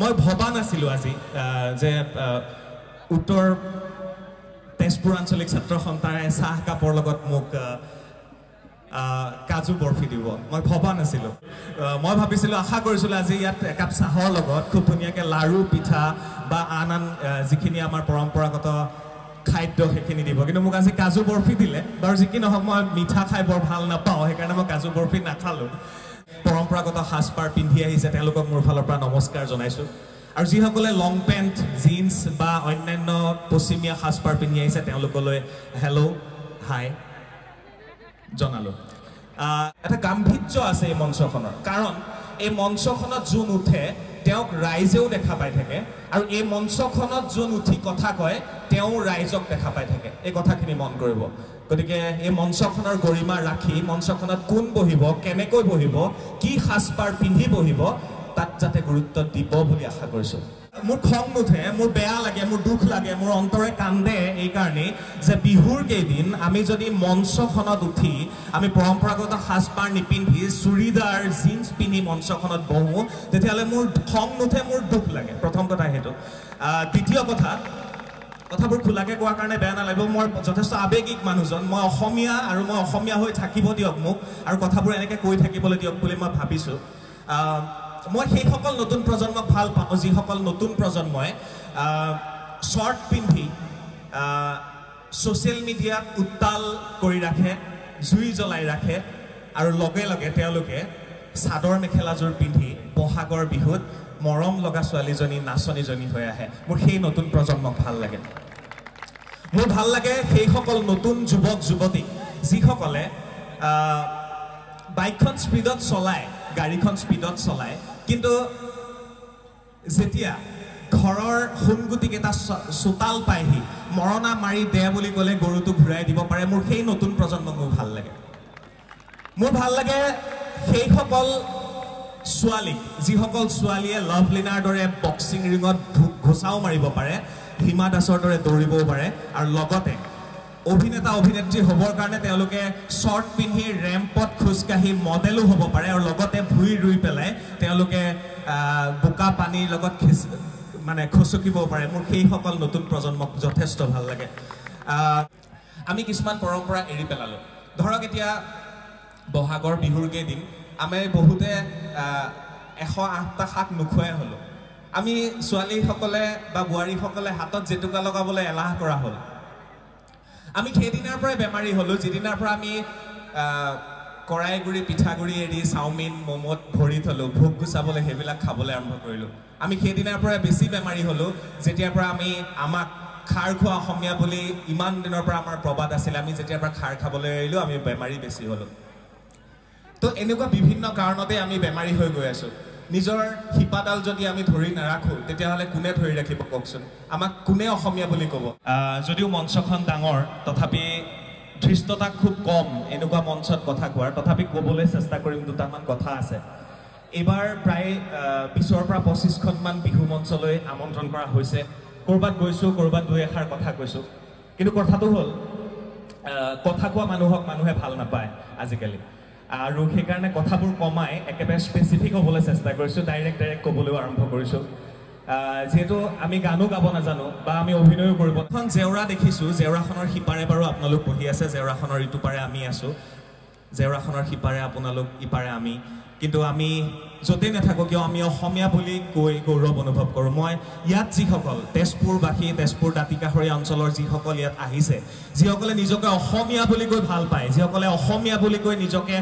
মই ভবা নাছিলোঁ আজি যে উত্তৰ তেজপুৰ আঞ্চলিক ছাত্ৰ সন্থাৰে চাহ কাপৰ লগত মোক কাজু বৰফি দিব মই ভবা নাছিলোঁ মই ভাবিছিলোঁ আশা কৰিছিলোঁ আজি ইয়াত একাপ চাহৰ লগত খুব ধুনীয়াকৈ লাড়ু পিঠা বা আন যিখিনি আমাৰ পৰম্পৰাগত খাদ্য সেইখিনি দিব কিন্তু মোক আজি কাজু বৰফি দিলে বাৰু যি কি নহওক মই মিঠা খাই বৰ ভাল নাপাওঁ সেইকাৰণে মই কাজু বৰফি নাখালোঁ পৰম্পৰাগত সাজপাৰ পিন্ধি আহিছে তেওঁলোকক মোৰ ফালৰ পৰা নমস্কাৰ জনাইছোঁ আৰু যিসকলে লং পেণ্ট জিন্স বা অন্যান্য পশ্চিমীয়া সাজপাৰ পিন্ধি আহিছে তেওঁলোকলৈ হেল্ল' হাই জনালোঁ এটা গাম্ভীৰ্য আছে এই মঞ্চখনৰ কাৰণ এই মঞ্চখনত যোন উঠে তেওঁক ৰাইজেও দেখা পাই থাকে আৰু এই মঞ্চখনত যোন উঠি কথা কয় তেওঁ ৰাইজক দেখা পাই থাকে এই কথাখিনি মন কৰিব গতিকে এই মঞ্চখনৰ গৰিমা ৰাখি মঞ্চখনত কোন বহিব কেনেকৈ বহিব কি সাজপাৰ পিন্ধি বহিব তাত যাতে গুৰুত্ব দিব বুলি আশা কৰিছোঁ মোৰ খং নুঠে মোৰ বেয়া লাগে মোৰ দুখ লাগে মোৰ অন্তৰে কান্দে এইকাৰণেই যে বিহুৰ কেইদিন আমি যদি মঞ্চখনত উঠি আমি পৰম্পৰাগত সাজপাৰ নিপিন্ধি চুৰিদাৰ জিন্স পিন্ধি মঞ্চখনত বহোঁ তেতিয়াহ'লে মোৰ খং নুঠে মোৰ দুখ লাগে প্ৰথম কথা সেইটো দ্বিতীয় কথাবোৰ খোলাকৈ কোৱাৰ কাৰণে বেয়া নালাগিব মই যথেষ্ট আৱেগিক মানুহজন মই অসমীয়া আৰু মই অসমীয়া হৈ থাকিব দিয়ক মোক আৰু কথাবোৰ এনেকৈ কৈ থাকিবলৈ দিয়ক বুলি মই ভাবিছোঁ মই সেইসকল নতুন প্ৰজন্মক ভাল পাওঁ যিসকল নতুন প্ৰজন্মই শ্বৰ্ট পিন্ধি ছ'চিয়েল মিডিয়াত উত্তাল কৰি ৰাখে জুই জ্বলাই ৰাখে আৰু লগে লগে তেওঁলোকে চাদৰ মেখেলাযোৰ পিন্ধি বহাগৰ বিহুত মৰম লগা ছোৱালীজনী নাচনীজনী হৈ আহে মোৰ সেই নতুন প্ৰজন্মক ভাল লাগে মোৰ ভাল লাগে সেইসকল নতুন যুৱক যুৱতী যিসকলে বাইকখন স্পীডত চলায় গাড়ীখন স্পীডত চলায় কিন্তু যেতিয়া ঘৰৰ সোণগুটিকেইটা চোতাল পায়হি মৰণা মাৰি দে বুলি ক'লে গৰুটো ঘূৰাই দিব পাৰে মোৰ সেই নতুন প্ৰজন্মক মোৰ ভাল লাগে সেইসকল ছোৱালী যিসকল ছোৱালীয়ে লাভলীনাৰ দৰে বক্সিং ৰিঙত ঘোচাও মাৰিব পাৰে হিমা দাসৰ দৰে দৌৰিবও পাৰে আৰু লগতে অভিনেতা অভিনেত্ৰী হ'বৰ কাৰণে তেওঁলোকে শ্বৰ্ট পিন্ধি ৰেম্পত খোজকাঢ়ি মডেলো হ'ব পাৰে আৰু লগতে ভুই ৰুই পেলাই তেওঁলোকে বোকা পানীৰ লগত মানে খচকিব পাৰে মোৰ সেইসকল নতুন প্ৰজন্মক যথেষ্ট ভাল লাগে আমি কিছুমান পৰম্পৰা এৰি পেলালোঁ ধৰক এতিয়া বহাগৰ বিহুৰ কেইদিন আমি বহুতে 108টা শাক নোখোৱাই হ'লোঁ আমি ছোৱালীসকলে বা বোৱাৰীসকলে হাতত জেতুকা লগাবলৈ এলাহ কৰা হ'ল আমি সেইদিনাৰ পৰাই বেমাৰী হ'লোঁ যিদিনাৰ পৰা আমি কৰাইগুৰি পিঠাগুৰি এৰি চাওমিন ম'ম'ত ভৰি থলোঁ ভোগ গুচাবলৈ সেইবিলাক খাবলৈ আৰম্ভ কৰিলোঁ আমি সেইদিনাৰ পৰাই বেছি বেমাৰী হ'লোঁ যেতিয়াৰ পৰা আমাক খাৰ খোৱা অসমীয়া বুলি ইমান দিনৰ পৰা আমাৰ প্ৰবাদ আছিলে আমি যেতিয়াৰ পৰা খাৰ খাবলৈ এৰিলোঁ আমি বেমাৰী বেছি হ'লোঁ তো এনেকুৱা বিভিন্ন কাৰণতে আমি বেমাৰী হৈ গৈ আছোঁ নিজৰ শিপাডাল যদি আমি ধৰি নাৰাখোঁ তেতিয়াহ'লে কোনে ধৰি ৰাখিব কওকচোন আমাক কোনে অসমীয়া বুলি ক'ব যদিও মঞ্চখন ডাঙৰ তথাপি ধৃষ্টতা খুব কম এনেকুৱা মঞ্চত কথা কোৱাৰ তথাপি ক'বলৈ চেষ্টা কৰিম দুটামান কথা আছে এইবাৰ প্ৰায় 20ৰ পৰা 25খনমান বিহু মঞ্চলৈ আমন্ত্ৰণ কৰা হৈছে ক'ৰবাত গৈছোঁ ক'ৰবাত দুই এষাৰ কথা কৈছোঁ কিন্তু কথাটো হ'ল কথা কোৱা মানুহক মানুহে ভাল নাপায় আজিকালি আৰু সেইকাৰণে কথাবোৰ কমাই একেবাৰে স্পেচিফিক হ'বলৈ চেষ্টা কৰিছোঁ ডাইৰেক্ট ক'বলৈও আৰম্ভ কৰিছোঁ যেহেতু আমি গানো গাব নাজানো বা আমি অভিনয়ো কৰিব এখন জেওৰা দেখিছোঁ জেওৰাখনৰ সিপাৰে বাৰু আপোনালোক বহি আছে জেওৰাখনৰ ইটো পাৰে আমি আছোঁ জেওৰাখনৰ সিপাৰে আপোনালোক ইপাৰে আমি কিন্তু আমি য'তেই নাথাকোঁ কিয় আমি অসমীয়া বুলি কৈ গৌৰৱ অনুভৱ কৰোঁ মই ইয়াত যিসকল তেজপুৰবাসী তেজপুৰ দাঁতিকাষৰীয়া অঞ্চলৰ যিসকল ইয়াত আহিছে যিসকলে নিজকে অসমীয়া বুলি কৈ ভাল পায় যিসকলে অসমীয়া বুলি কৈ নিজকে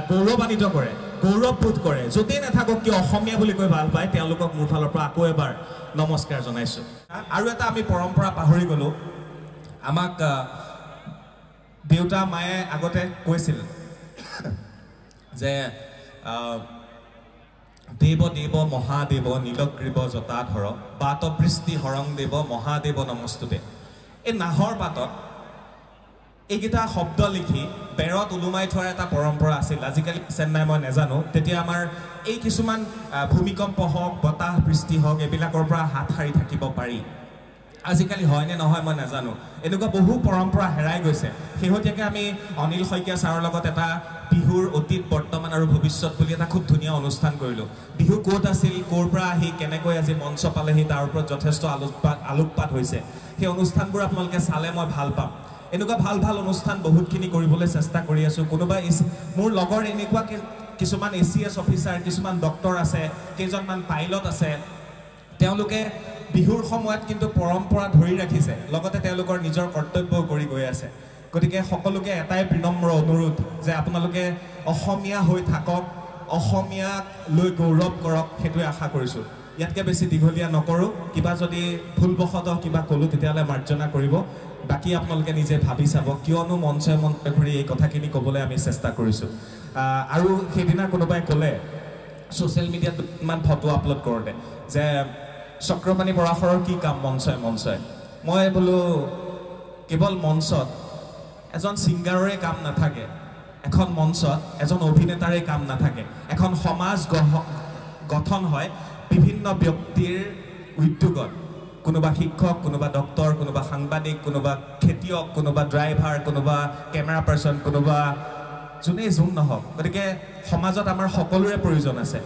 গৌৰৱান্বিত কৰে গৌৰৱবোধ কৰে য'তেই নাথাকক কিয় অসমীয়া বুলি কৈ ভাল পায় তেওঁলোকক মোৰ ফালৰ পৰা আকৌ এবাৰ নমস্কাৰ জনাইছোঁ আৰু এটা আমি পৰম্পৰা পাহৰি গ'লোঁ আমাক দেউতা মায়ে আগতে কৈছিল যে দেৱ দেৱ মহাদেৱ নীলগ্ৰীৱ জটাধৰ বাতবৃষ্টি হৰং দেৱ মহাদেৱ নমস্তুতে এই নাহৰ পাতত এইকেইটা শব্দ লিখি বেৰত ওলোমাই থোৱাৰ এটা পৰম্পৰা আছিল আজিকালি চেন্নাই মই নাজানো তেতিয়া আমাৰ এই কিছুমান ভূমিকম্প হওক বতাহ বৃষ্টি হওক এইবিলাকৰ পৰা হাত সাৰি থাকিব পাৰি আজিকালি হয় নে নহয় মই নাজানো এনেকুৱা বহু পৰম্পৰা হেৰাই গৈছে শেহতীয়াকৈ আমি অনিল শইকীয়া ছাৰৰ লগত এটা বিহুৰ অতীত বৰ্তমান আৰু ভৱিষ্যত বুলি এটা খুব ধুনীয়া অনুষ্ঠান কৰিলোঁ বিহু ক'ত আছিল ক'ৰ পৰা আহি কেনেকৈ আজি মঞ্চ পালেহি তাৰ ওপৰত যথেষ্ট আলোকপাত হৈছে সেই অনুষ্ঠানবোৰ আপোনালোকে চালে মই ভাল পাম এনেকুৱা ভাল ভাল অনুষ্ঠান বহুতখিনি কৰিবলৈ চেষ্টা কৰি আছোঁ কোনোবা মোৰ লগৰ এনেকুৱা কিছুমান ACS অফিচাৰ কিছুমান ডক্টৰ আছে কেইজনমান পাইলট আছে তেওঁলোকে বিহুৰ সময়ত কিন্তু পৰম্পৰা ধৰি ৰাখিছে লগতে তেওঁলোকৰ নিজৰ কৰ্তব্যও কৰি গৈ আছে গতিকে সকলোকে এটাই বিনম্ৰ অনুৰোধ যে আপোনালোকে অসমীয়া হৈ থাকক অসমীয়াক লৈ গৌৰৱ কৰক সেইটোৱে আশা কৰিছোঁ ইয়াতকৈ বেছি দীঘলীয়া নকৰোঁ কিবা যদি ভুলবশতঃ কিবা ক'লোঁ তেতিয়াহ'লে মাৰ্জনা কৰিব বাকী আপোনালোকে নিজে ভাবি চাব কিয়নো মঞ্চে ঘূৰি এই কথাখিনি ক'বলৈ আমি চেষ্টা কৰিছোঁ আৰু সেইদিনা কোনোবাই ক'লে ছ'চিয়েল মিডিয়াত ইমান ফটো আপলোড কৰোঁতে যে চক্ৰপাণি পৰাশৰৰ কি কাম মঞ্চই মই বোলো কেৱল মঞ্চত এজন ছিংগাৰৰে কাম নাথাকে এখন মঞ্চত এজন অভিনেতাৰে কাম নাথাকে এখন সমাজ গঠন হয় বিভিন্ন ব্যক্তিৰ উদ্যোগত কোনোবা শিক্ষক কোনোবা ডক্টৰ কোনোবা সাংবাদিক কোনোবা খেতিয়ক কোনোবা ড্ৰাইভাৰ কোনোবা কেমেৰা পাৰ্চন কোনোবা যোনেই যোন নহওক গতিকে সমাজত আমাৰ সকলোৰে প্ৰয়োজন আছে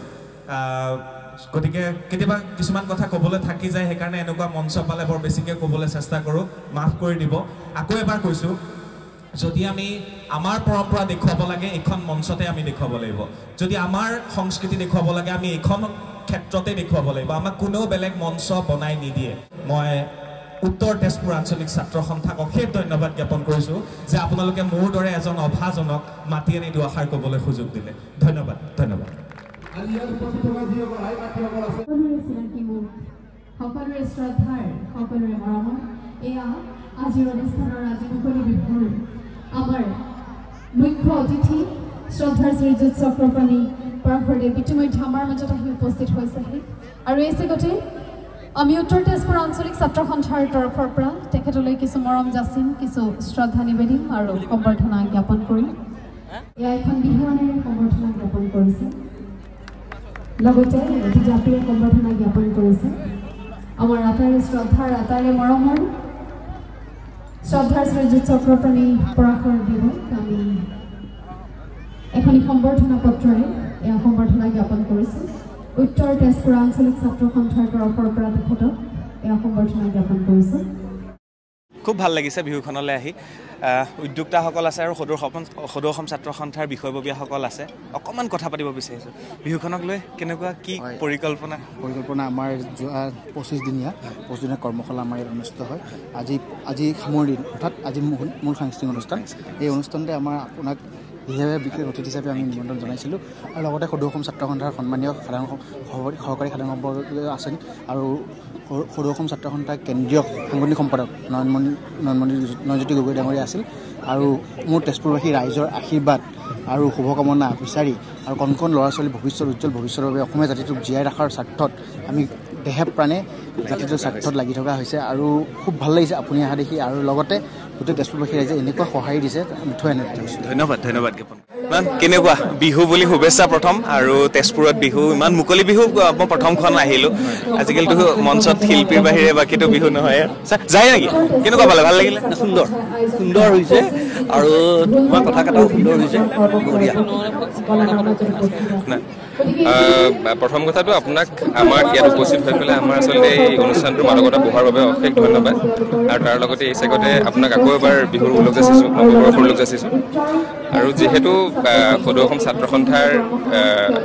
গতিকে কেতিয়াবা কিছুমান কথা ক'বলৈ থাকি যায় সেইকাৰণে এনেকুৱা মঞ্চ পালে বৰ বেছিকৈ ক'বলৈ চেষ্টা কৰোঁ মাফ কৰি দিব আকৌ এবাৰ কৈছোঁ যদি আমি আমাৰ পৰম্পৰা দেখুৱাব লাগে এইখন মঞ্চতে আমি দেখুৱাব লাগিব যদি আমাৰ সংস্কৃতি দেখুৱাব লাগে আমি এইখন ক্ষেত্ৰতে দেখুৱাব লাগিব আমাক কোনেও বেলেগ মঞ্চ বনাই নিদিয়ে মই উত্তৰ তেজপুৰ আঞ্চলিক ছাত্ৰ সন্থাক অশেষ ধন্যবাদ জ্ঞাপন কৰিছোঁ যে আপোনালোকে মোৰ দৰে এজন অভাজনক মাতি আনি দুআষাৰ ক'বলৈ সুযোগ দিলে ধন্যবাদ সকলোৰে শ্ৰদ্ধাৰ সকলোৰে মৰমৰ এয়া আজিৰ অনুষ্ঠানৰ আজি মুকলি বিহুৰ আমাৰ মুখ্য অতিথি শ্ৰদ্ধাৰ শ্ৰীযুত চক্ৰপাণি পৰাশৰদেৱ ইতিমধ্যে আমাৰ মাজত আহি উপস্থিত হৈছেহি আৰু এই চেগতে আমি উত্তৰ তেজপুৰ আঞ্চলিক ছাত্ৰ সন্থাৰ তৰফৰ পৰা তেখেতলৈ কিছু মৰম যাচিম কিছু শ্ৰদ্ধা নিবেদিম আৰু সম্বৰ্ধনা জ্ঞাপন কৰিম এয়া এখন বিহুৱানেৰে সম্বৰ্ধনা জ্ঞাপন কৰিছে লগতে এটি জাপিৰে সম্বৰ্ধনা জ্ঞাপন কৰিছে আমাৰ আটাইৰে শ্ৰদ্ধাৰ আটাইৰে মৰমৰ শ্ৰদ্ধাৰ শ্ৰীযুত চক্ৰপাণি পৰাশৰদেৱক আমি এখনি সম্বৰ্ধনা পত্ৰৰে এয়া সম্বৰ্ধনা জ্ঞাপন কৰিছোঁ উত্তৰ তেজপুৰ আঞ্চলিক ছাত্ৰ সন্থাৰ তৰফৰ পৰা তেখেতক এয়া সম্বৰ্ধনা জ্ঞাপন কৰিছোঁ খুব ভাল লাগিছে বিহুখনলৈ আহি উদ্যোক্তাসকল আছে আৰু সদৌ অসম ছাত্ৰ সন্থাৰ বিষয়ববীয়াসকল আছে অকণমান কথা পাতিব বিচাৰিছোঁ বিহুখনক লৈ কেনেকুৱা কি পৰিকল্পনা আমাৰ যোৱা 25 দিনীয়া কৰ্মশালা আমাৰ ইয়াত অনুষ্ঠিত হয় আজি সামৰণি অৰ্থাৎ আজি মূল সাংস্কৃতিক অনুষ্ঠান এই অনুষ্ঠানতে আমাৰ আপোনাক বিশেষ অতিথি হিচাপে আমি নিমন্ত্ৰণ জনাইছিলোঁ আৰু লগতে সদৌ অসম ছাত্ৰ সন্থাৰ সন্মানীয় সহকাৰী সাধাৰণ সম্পাদক আছেন আৰু সদৌ অসম ছাত্ৰ সন্থাৰ কেন্দ্ৰীয় সাংগঠনিক সম্পাদক নয়নজ্যোতি গগৈ ডাঙৰীয়া আছিল আৰু মোৰ তেজপুৰবাসী ৰাইজৰ আশীৰ্বাদ আৰু শুভকামনা বিচাৰি আৰু কণ কণ ল'ৰা ছোৱালীৰ উজ্জ্বল ভৱিষ্যতৰ বাবে অসমীয়া জাতিটোক জীয়াই ৰখাৰ স্বাৰ্থত আমি দেহে প্ৰাণে জাতিটোৰ স্বাৰ্থত লাগি থকা হৈছে আৰু খুব ভাল লাগিছে আপুনি অহা দেখি আৰু লগতে গোটেই তেজপুৰবাসী ৰাইজে এনেকুৱা সঁহাৰি দিছে নথৈ এনে ধন্যবাদ জ্ঞাপন কেনেকুৱা বিহু বুলি শুভেচ্ছা প্ৰথম আৰু তেজপুৰত বিহু ইমান মুকলি বিহু মই প্ৰথমখন আহিলোঁ আজিকালিতো মঞ্চত শিল্পীৰ বাহিৰে বাকীতো বিহু নহয় যায় নেকি কেনেকুৱা পালে ভাল লাগিলে সুন্দৰ হৈছে আৰু তোমাৰ কথা কটাও সুন্দৰ হৈছে প্ৰথম কথাটো আপোনাক আমাৰ ইয়াত উপস্থিত হৈ পেলাই আমাৰ আচলতে এই অনুষ্ঠানটোৰ মাদকতা বঢ়োৱাৰ বাবে অশেষ ধন্যবাদ আৰু তাৰ লগতে এই চেগতে আপোনাক আকৌ এবাৰ বিহুৰ ওলগ যাচিছোঁ নৱবৰ্ষৰ ওলগ যাচিছোঁ আৰু যিহেতু সদৌ অসম ছাত্ৰ সন্থাৰ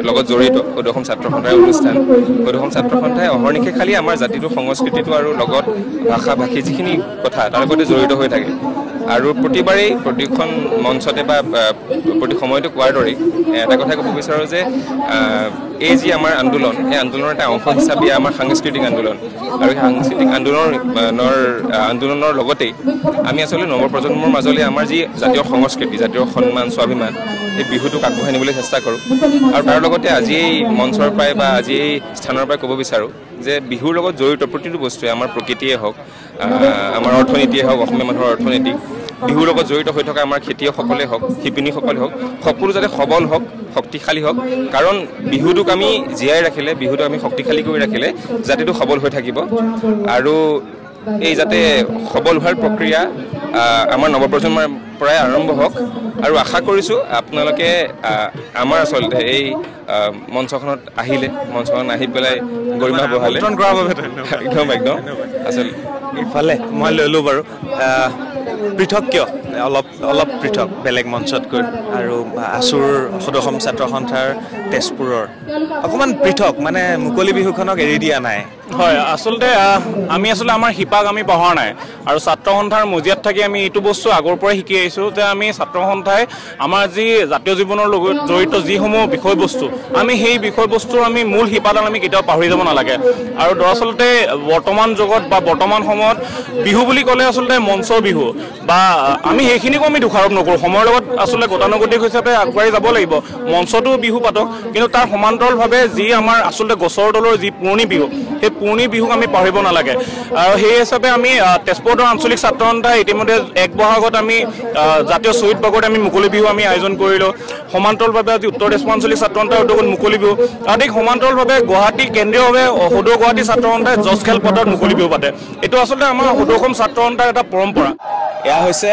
লগত জড়িত সদৌ অসম ছাত্ৰ সন্থাৰ অনুষ্ঠান সদৌ অসম ছাত্ৰ সন্থাই অহৰ্নিশে খালি আমাৰ জাতিটোৰ সংস্কৃতিটো আৰু লগত ভাষা ভাষী যিখিনি কথা তাৰ লগতে জড়িত হৈ থাকে আৰু প্ৰতিবাৰেই প্ৰতিখন মঞ্চতে বা প্ৰতি সময়তে কোৱাৰ দৰেই এটা কথা ক'ব বিচাৰোঁ যে এই যি আমাৰ আন্দোলন এই আন্দোলনৰ এটা অংশ হিচাপে আমাৰ সাংস্কৃতিক আন্দোলন আৰু সেই সাংস্কৃতিক আন্দোলনৰ লগতেই আমি আচলতে নৱপ্ৰজন্মৰ মাজলৈ আমাৰ যি জাতীয় সংস্কৃতি জাতীয় সন্মান স্বাভিমান এই বিহুটোক আগবঢ়াই নিবলৈ চেষ্টা কৰোঁ আৰু তাৰ লগতে আজি এই মঞ্চৰ পৰাই বা আজি এই স্থানৰ পৰাই ক'ব বিচাৰোঁ যে বিহুৰ লগত জড়িত প্ৰতিটো বস্তুৱে আমাৰ প্ৰকৃতিয়ে হওক আমাৰ অৰ্থনীতিয়ে হওক অসমীয়া মানুহৰ অৰ্থনীতি বিহুৰ লগত জড়িত হৈ থকা আমাৰ খেতিয়কসকলে হওক শিপিনীসকলে হওক সকলো যাতে সবল হওক শক্তিশালী হওক কাৰণ বিহুটোক আমি জীয়াই ৰাখিলে বিহুটোক আমি শক্তিশালী কৰি ৰাখিলে জাতিটো সবল হৈ থাকিব আৰু এই যাতে সবল হোৱাৰ প্ৰক্ৰিয়া আমাৰ নৱপ্ৰজন্মৰ পৰাই আৰম্ভ হওক আৰু আশা কৰিছোঁ আপোনালোকে আমাৰ আচলতে এই মঞ্চখনত আহিলে মঞ্চখন আহি পেলাই গৰিমা বঢ়ালে একদম একদম আচলতে ইফালে মই লৈলোঁ বাৰু পৃথক কিয় অলপ পৃথক বেলেগ মঞ্চতকৈ আৰু আছুৰ সদসম ছাত্ৰ সন্থাৰ তেজপুৰৰ অকণমান পৃথক মানে মুকলি বিহুখনক এৰি দিয়া নাই হয় আচলতে আমি আমাৰ শিপাক আমি পাহৰা নাই আৰু ছাত্ৰ সন্থাৰ মজিয়াত থাকি আমি এইটো বস্তু আগৰ পৰাই শিকি আহিছোঁ যে আমি ছাত্ৰ সন্থাই আমাৰ যি জাতীয় জীৱনৰ লগত জড়িত যিসমূহ বিষয়বস্তু আমি সেই বিষয়বস্তুৰ আমি মূল শিপাডাল আমি কেতিয়াও পাহৰি যাব নালাগে আৰু দৰাচলতে বৰ্তমান যুগত বা বৰ্তমান সময়ত বিহু বুলি ক'লে আচলতে মঞ্চৰ বিহু বা আমি সেইখিনিকো আমি দোষাৰোপ নকৰোঁ সময়ৰ লগত আচলতে গতানুগতিক হিচাপে আগবাঢ়ি যাব লাগিব মঞ্চতো বিহু পাতক কিন্তু তাৰ সমান্তৰালভাৱে যি আমাৰ আচলতে গছৰ তলৰ যি পুৰণি বিহু সেই পুৰণি বিহুক আমি পাহৰিব নালাগে আৰু সেই হিচাপে আমি তেজপুৰৰ আঞ্চলিক ছাত্ৰ সন্থাই ইতিমধ্যে 1 বহাগত আমি জাতীয় শ্বহীদ বাগত আমি মুকলি বিহু আমি আয়োজন কৰিলোঁ সমান্তৰালভাৱে আজি উত্তৰ তেজপুৰ আঞ্চলিক ছাত্ৰ সন্থাৰ উদ্যোগত মুকলি বিহু আদি সমান্তৰালভাৱে গুৱাহাটী কেন্দ্ৰীয়ভাৱে সদৌ গুৱাহাটী ছাত্ৰ সন্থাই জজ খেল পথাৰত মুকলি বিহু পাতে এইটো আচলতে আমাৰ সদৌসম ছাত্ৰ সন্থাৰ এটা পৰম্পৰা এয়া হৈছে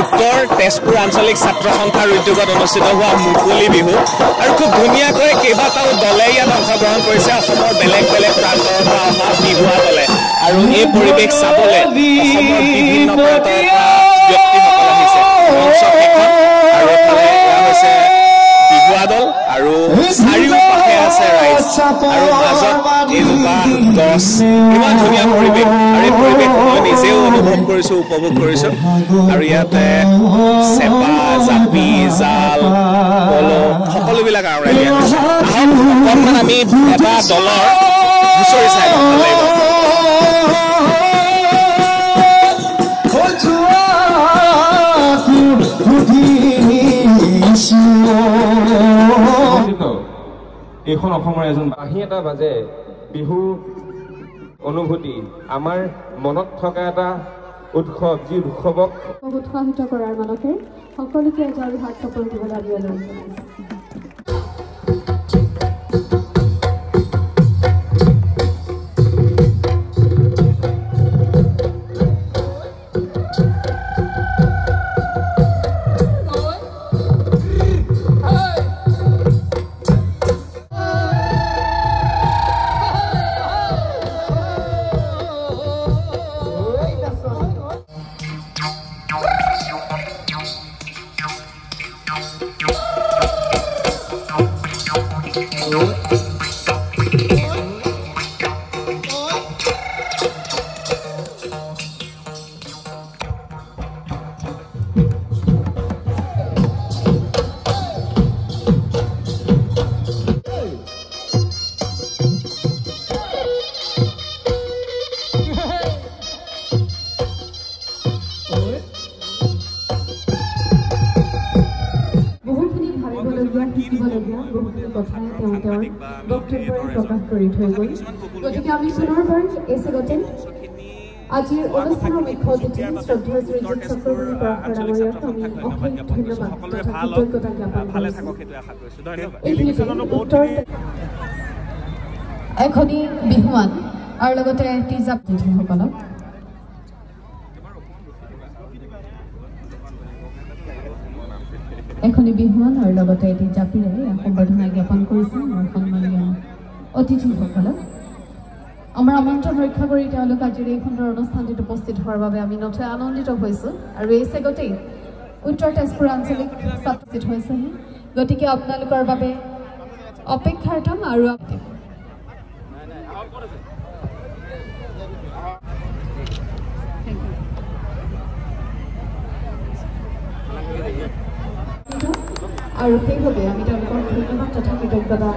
উত্তৰ তেজপুৰ আঞ্চলিক ছাত্ৰ সন্থাৰ উদ্যোগত অনুষ্ঠিত হোৱা মুকলি বিহু আৰু খুব ধুনীয়াকৈ কেইবাটাও দলে ইয়াত অংশগ্ৰহণ কৰিছে অসমৰ বেলেগ বেলেগ প্ৰান্তৰ পৰা অহা বিহুৱা দলে আৰু এই পৰিৱেশ চাবলৈ অসমৰ বিভিন্ন প্ৰান্তৰ পৰা ব্যক্তিসকল আহিছে আৰু এইফালে এয়া হৈছে বিহুৱা দল আৰু চাৰিওপাশে আছে ৰাইজ আৰু মাজত এজোপা গছ ইমান ধুনীয়া পৰিৱেশ আৰু এই পৰিৱেশ মই নিজেও অনুভৱ কৰিছোঁ উপভোগ কৰিছোঁ আৰু ইয়াতে চেপা জাপি জাল পল সকলোবিলাক আঁৰাই দিয়া হৈছে আহক অকণমান আমি এটা দলৰ হুঁচৰি চাই ল'ব লাগিব এইখন অসমৰ এজন বাঁহী এটা বাজে বিহু অনুভূতি আমাৰ মনত থকা এটা উৎসৱ যি উৎসৱক উৎসাহিত কৰাৰ মানতে সকলোকে এজন হাত চাপৰি দিবলৈ আমি অনুৰোধ জনাইছোঁ প্ৰকাশ কৰি থৈ গ'ল গতিকে আমি পুনৰবাৰ এই চেগতে আজিৰ অনুষ্ঠানৰ মুখ্য অতিথি শ্ৰদ্ধা শ্ৰীযুত চক্ৰৱৰ্তী পৰাশৰ ডাঙৰীয়াক আমি অশেষ ধন্যবাদ তথা কৃতজ্ঞতা জ্ঞাপন কৰিছোঁ এখনি বিহুৱান আৰু লগতে টিজাপ অতিথিসকলক এখনি বিহুৱান আৰু লগতে এটি জাপিৰে সম্বৰ্ধনা জ্ঞাপন কৰিছে আমাৰ সন্মানীয় অতিথিসকলক আমাৰ আমন্ত্ৰণ ৰক্ষা কৰি তেওঁলোক আজিৰ এই সুন্দৰ অনুষ্ঠানটিত উপস্থিত হোৱাৰ বাবে আমি নথৈ আনন্দিত হৈছোঁ আৰু এই চেগতেই উত্তৰ তেজপুৰ আঞ্চলিক ছাত্ৰচিত হৈছেহি গতিকে আপোনালোকৰ বাবে অপেক্ষাৰ্থম আৰু আৰু সেইভাবে আমি তেওঁলোকৰ ধন্যবাদ তথা কৃতজ্ঞতা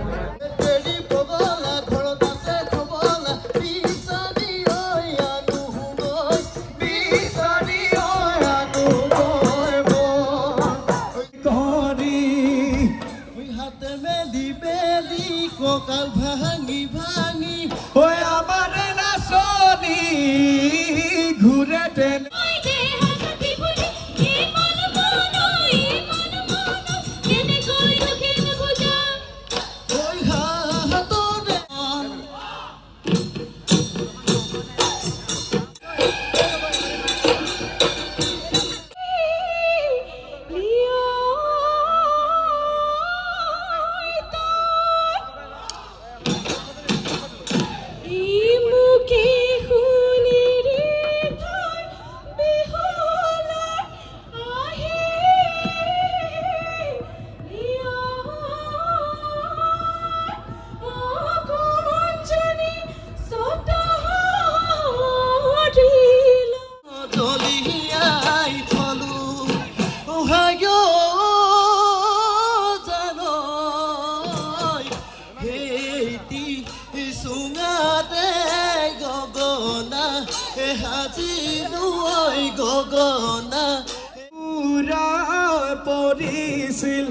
পৰিছিল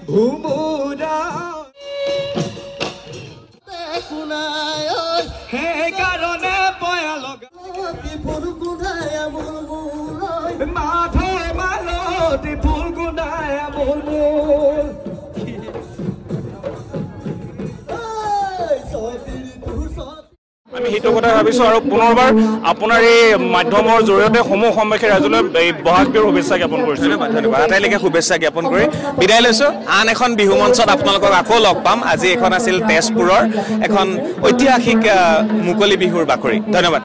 ভুমুৰা সেইকাৰণে পয়া লগা মাধে মালতি ফুল গুণাই মোৰ আমি সেইটো কথা ভাবিছোঁ আৰু পুনৰবাৰ আপোনাৰ এই মাধ্যমৰ জৰিয়তে সমূহ অসমবাসী ৰাইজলৈ এই বহাগ বিহুৰ শুভেচ্ছা জ্ঞাপন কৰিছোঁ। ধন্যবাদ। আটাইলৈকে শুভেচ্ছা জ্ঞাপন কৰি বিদায় লৈছোঁ। আন এখন বিহু মঞ্চত আপোনালোকক আকৌ লগ পাম। আজি এখন আছিল তেজপুৰৰ এখন ঐতিহাসিক মুকলি বিহুৰ বাকৰি। ধন্যবাদ।